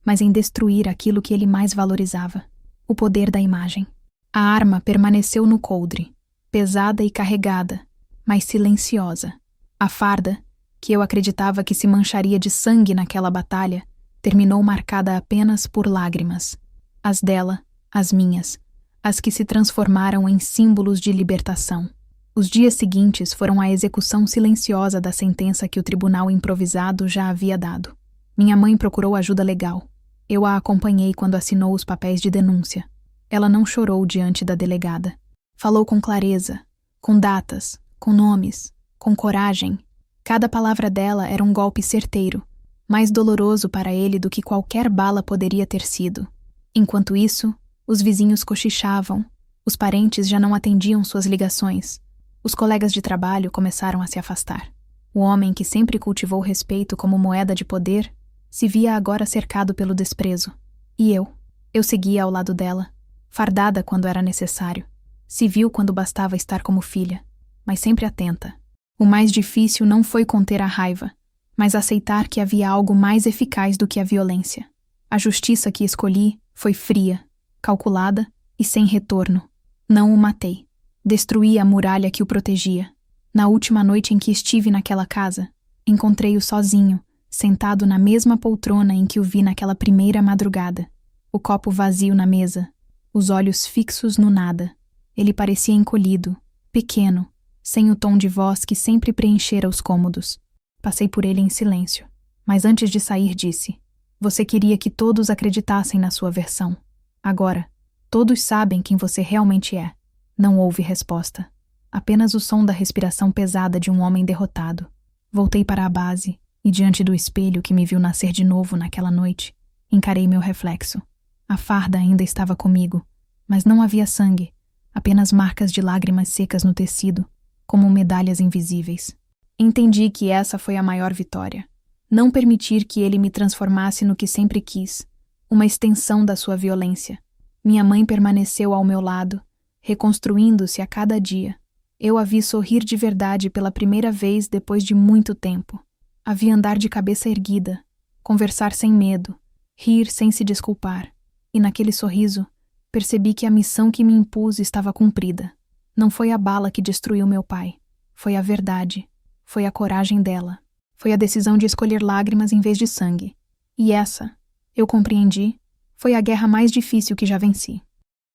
mas em destruir aquilo que ele mais valorizava: o poder da imagem. A arma permaneceu no coldre, pesada e carregada, mas silenciosa. A farda, que eu acreditava que se mancharia de sangue naquela batalha, terminou marcada apenas por lágrimas. As dela, as minhas, as que se transformaram em símbolos de libertação. Os dias seguintes foram a execução silenciosa da sentença que o tribunal improvisado já havia dado. Minha mãe procurou ajuda legal. Eu a acompanhei quando assinou os papéis de denúncia. Ela não chorou diante da delegada. Falou com clareza, com datas, com nomes, com coragem. Cada palavra dela era um golpe certeiro, mais doloroso para ele do que qualquer bala poderia ter sido. Enquanto isso, os vizinhos cochichavam, os parentes já não atendiam suas ligações. Os colegas de trabalho começaram a se afastar. O homem que sempre cultivou respeito como moeda de poder se via agora cercado pelo desprezo. E eu seguia ao lado dela, fardada quando era necessário, civil quando bastava estar como filha, mas sempre atenta. O mais difícil não foi conter a raiva, mas aceitar que havia algo mais eficaz do que a violência. A justiça que escolhi foi fria, calculada e sem retorno. Não o matei. Destruí a muralha que o protegia. Na última noite em que estive naquela casa, encontrei-o sozinho, sentado na mesma poltrona em que o vi naquela primeira madrugada. O copo vazio na mesa, os olhos fixos no nada. Ele parecia encolhido, pequeno, sem o tom de voz que sempre preenchera os cômodos. Passei por ele em silêncio, mas antes de sair disse: "Você queria que todos acreditassem na sua versão. Agora, todos sabem quem você realmente é." Não houve resposta. Apenas o som da respiração pesada de um homem derrotado. Voltei para a base e, diante do espelho que me viu nascer de novo naquela noite, encarei meu reflexo. A farda ainda estava comigo, mas não havia sangue, apenas marcas de lágrimas secas no tecido, como medalhas invisíveis. Entendi que essa foi a maior vitória. Não permitir que ele me transformasse no que sempre quis, uma extensão da sua violência. Minha mãe permaneceu ao meu lado, reconstruindo-se a cada dia. Eu a vi sorrir de verdade pela primeira vez depois de muito tempo. A vi andar de cabeça erguida, conversar sem medo, rir sem se desculpar. E naquele sorriso, percebi que a missão que me impus estava cumprida. Não foi a bala que destruiu meu pai. Foi a verdade. Foi a coragem dela. Foi a decisão de escolher lágrimas em vez de sangue. E essa, eu compreendi, foi a guerra mais difícil que já venci.